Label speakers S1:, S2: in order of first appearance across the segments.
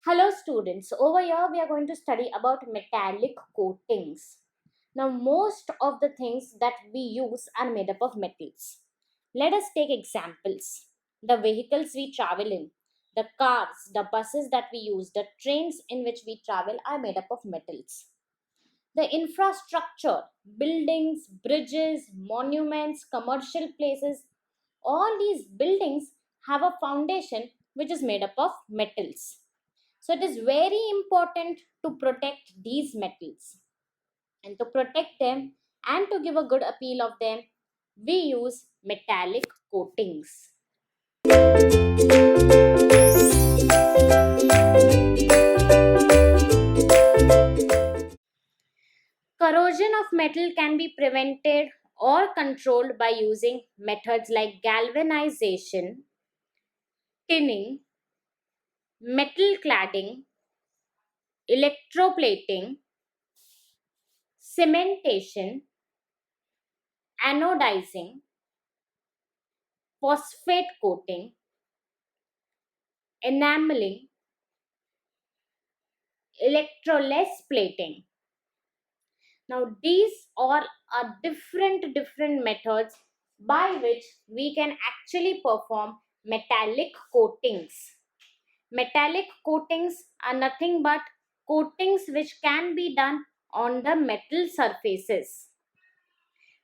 S1: Hello students, over here we are going to study about metallic coatings. Now most of the things that we use are made up of metals. Let us take examples. The vehicles we travel in, the cars, the buses that we use, the trains in which we travel are made up of metals. The infrastructure, buildings, bridges, monuments, commercial places, all these buildings have a foundation which is made up of metals. So it is very important to protect these metals. And to protect them and to give a good appeal of them, we use metallic coatings. Corrosion of metal can be prevented or controlled by using methods like galvanization, tinning, metal cladding, electroplating, cementation, anodizing, phosphate coating, enameling, electroless plating. Now these all are different methods by which we can actually perform metallic coatings. Metallic coatings are nothing but coatings which can be done on the metal surfaces.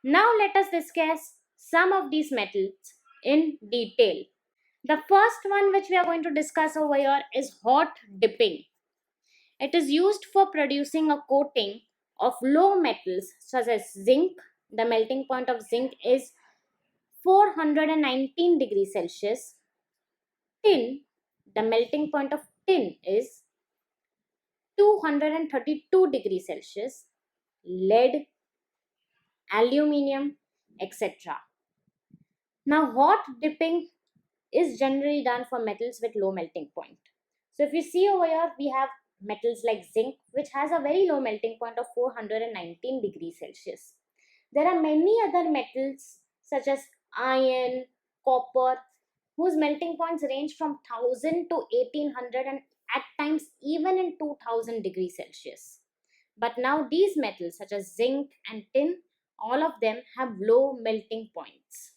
S1: Now let us discuss some of these metals in detail. The first one which we are going to discuss over here is hot dipping. It is used for producing a coating of low metals such as zinc. The melting point of zinc is 419 degrees Celsius. Tin, the melting point of tin is 232 degrees Celsius. Lead, aluminium, etc. Now, hot dipping is generally done for metals with low melting point. So, if you see over here, we have metals like zinc, which has a very low melting point of 419 degrees Celsius. There are many other metals such as iron, copper, whose melting points range from 1000 to 1800 and at times even in 2000 degrees Celsius. But now these metals such as zinc and tin, all of them have low melting points.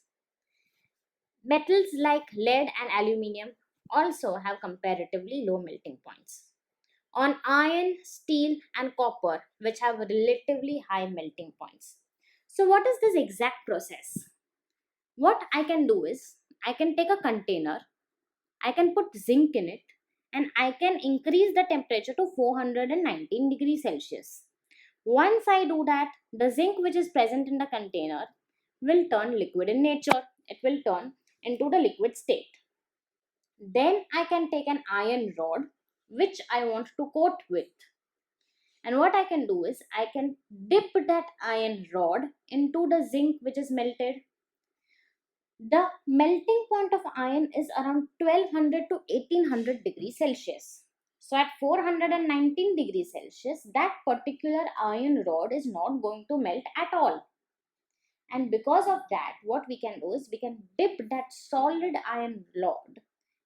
S1: Metals like lead and aluminium also have comparatively low melting points. On iron, steel, and copper, which have relatively high melting points. So, what is this exact process? What I can do is I can take a container, I can put zinc in it, and I can increase the temperature to 419 degrees Celsius. Once I do that, the zinc which is present in the container will turn liquid in nature. It will turn into the liquid state. Then I can take an iron rod which I want to coat with. And what I can do is I can dip that iron rod into the zinc which is melted. The melting point of iron is around 1200 to 1800 degrees Celsius. So at 419 degrees Celsius, that particular iron rod is not going to melt at all. And because of that, what we can do is we can dip that solid iron rod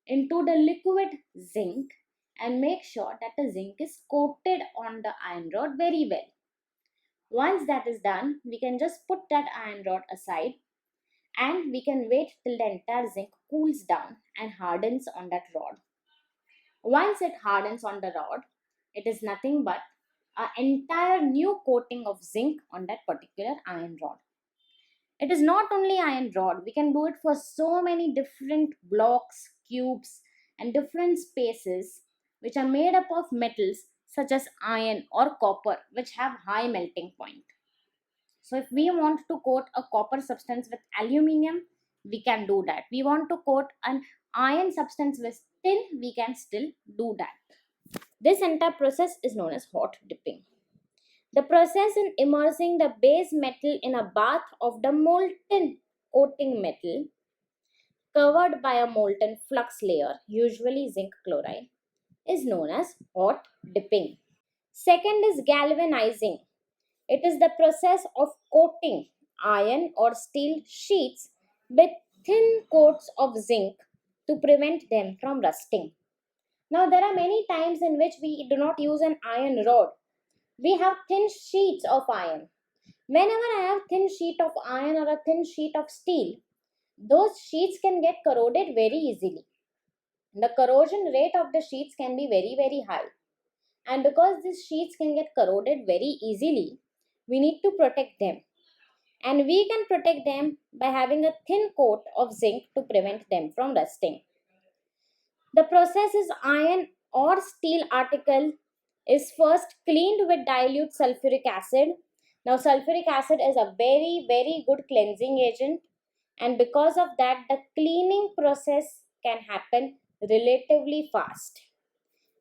S1: into the liquid zinc and make sure that the zinc is coated on the iron rod very well. Once that is done, we can just put that iron rod aside and we can wait till the entire zinc cools down and hardens on that rod. Once it hardens on the rod, it is nothing but an entire new coating of zinc on that particular iron rod. It is not only iron rod, we can do it for so many different blocks, cubes, and different spaces which are made up of metals such as iron or copper, which have high melting point. So if we want to coat a copper substance with aluminium, we can do that. We want to coat an iron substance with tin, we can still do that. This entire process is known as hot dipping. The process in immersing the base metal in a bath of the molten coating metal covered by a molten flux layer, usually zinc chloride, is known as hot dipping. Second is galvanizing. It is the process of coating iron or steel sheets with thin coats of zinc to prevent them from rusting. Now there are many times in which we do not use an iron rod. We have thin sheets of iron. Whenever I have thin sheet of iron or a thin sheet of steel, those sheets can get corroded very easily. The corrosion rate of the sheets can be very, very high. And because these sheets can get corroded very easily, we need to protect them. And we can protect them by having a thin coat of zinc to prevent them from rusting. The process is iron or steel article is first cleaned with dilute sulfuric acid. Now, sulfuric acid is a very, very good cleansing agent, and because of that, the cleaning process can happen relatively fast.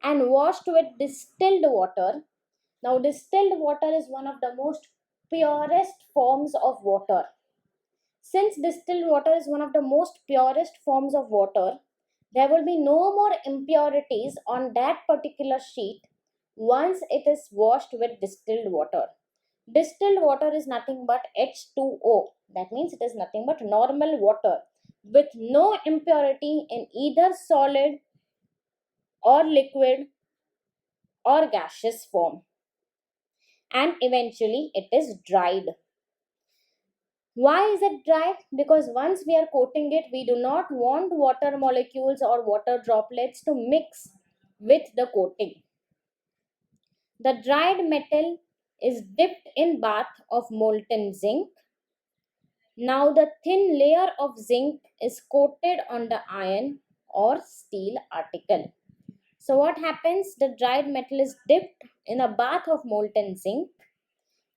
S1: And washed with distilled water. Now, distilled water is one of the most purest forms of water. Since distilled water is one of the most purest forms of water, there will be no more impurities on that particular sheet once it is washed with distilled water. Distilled water is nothing but H2O. That means it is nothing but normal water with no impurity in either solid or liquid or gaseous form. And eventually it is dried. Why is it dried? Because once we are coating it, we do not want water molecules or water droplets to mix with the coating. The dried metal is dipped in bath of molten zinc. Now the thin layer of zinc is coated on the iron or steel article. So what happens? The dried metal is dipped in a bath of molten zinc,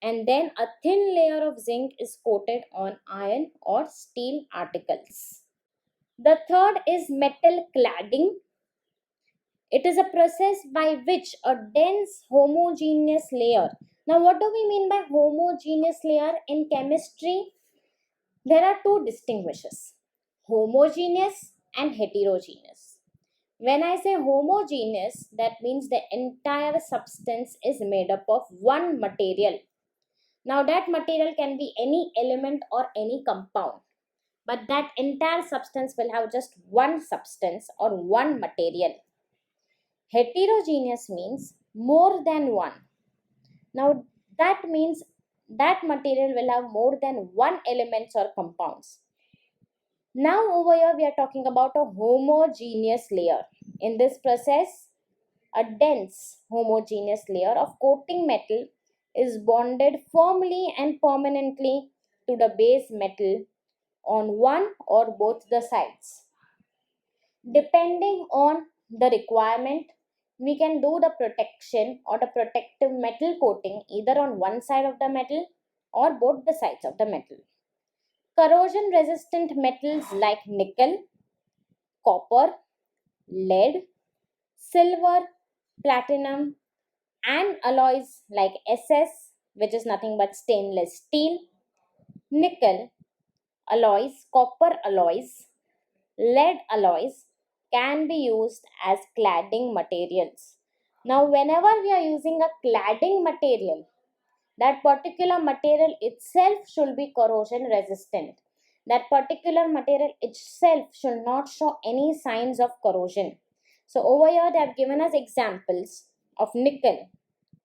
S1: and then a thin layer of zinc is coated on iron or steel articles. The third is metal cladding. It is a process by which a dense homogeneous layer. Now, what do we mean by homogeneous layer in chemistry? There are two distinguishes: homogeneous and heterogeneous. When I say homogeneous, that means the entire substance is made up of one material. Now, that material can be any element or any compound, but that entire substance will have just one substance or one material. Heterogeneous means more than one. Now, that means that material will have more than one elements or compounds. Now, over here, we are talking about a homogeneous layer. In this process, a dense homogeneous layer of coating metal is bonded firmly and permanently to the base metal on one or both the sides. Depending on the requirement, we can do the protection or the protective metal coating either on one side of the metal or both the sides of the metal. Corrosion resistant metals like nickel, copper, lead, silver, platinum, and alloys like SS, which is nothing but stainless steel, nickel alloys, copper alloys, lead alloys can be used as cladding materials. Now, whenever we are using a cladding material, that particular material itself should be corrosion resistant. That particular material itself should not show any signs of corrosion. So, over here, they have given us examples of nickel,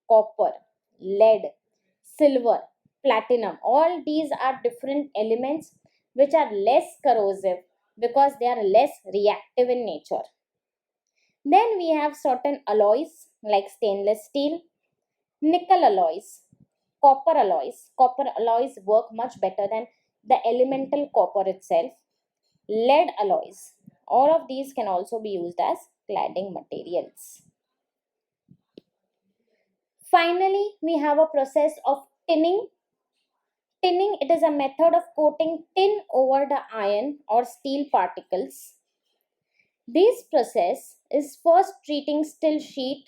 S1: copper, lead, silver, platinum. All these are different elements which are less corrosive because they are less reactive in nature. Then we have certain alloys like stainless steel, nickel alloys, copper alloys. Copper alloys work much better than the elemental copper itself. Lead alloys. All of these can also be used as cladding materials. Finally, we have a process of tinning. Tinning, it is a method of coating tin over the iron or steel particles. This process is first treating steel sheet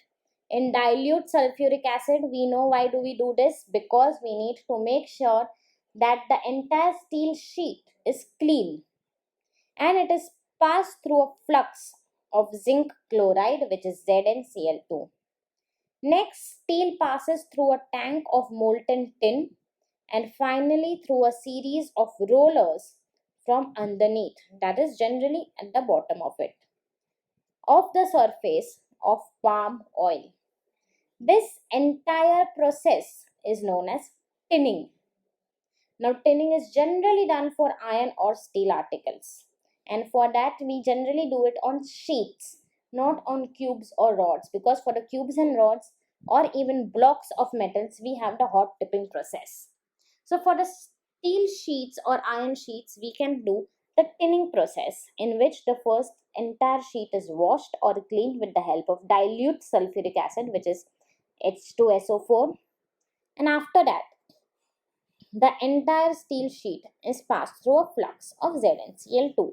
S1: in dilute sulfuric acid. We know why do we do this? Because we need to make sure that the entire steel sheet is clean and it is passed through a flux of zinc chloride, which is ZnCl2. Next, steel passes through a tank of molten tin and finally through a series of rollers from underneath, that is generally at the bottom of it, of the surface of palm oil. This entire process is known as tinning. Now, tinning is generally done for iron or steel articles, and for that, we generally do it on sheets, not on cubes or rods, because for the cubes and rods or even blocks of metals, we have the hot dipping process. So, for the steel sheets or iron sheets, we can do the tinning process, in which the first entire sheet is washed or cleaned with the help of dilute sulfuric acid, which is H2SO4, and after that, the entire steel sheet is passed through a flux of ZnCl2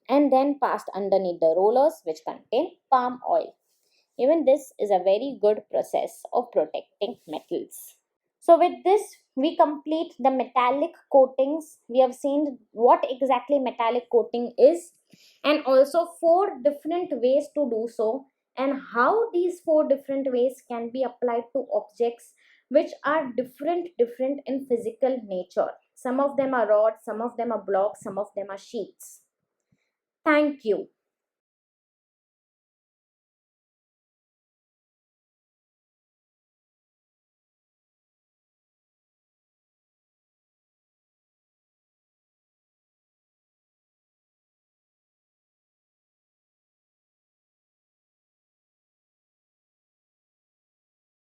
S1: and then passed underneath the rollers which contain palm oil. Even this is a very good process of protecting metals. So with this, we complete the metallic coatings. We have seen what exactly metallic coating is, and also 4 different ways to do so, and how these 4 different ways can be applied to objects which are different in physical nature. Some of them are rods, some of them are blocks, some of them are sheets. Thank you.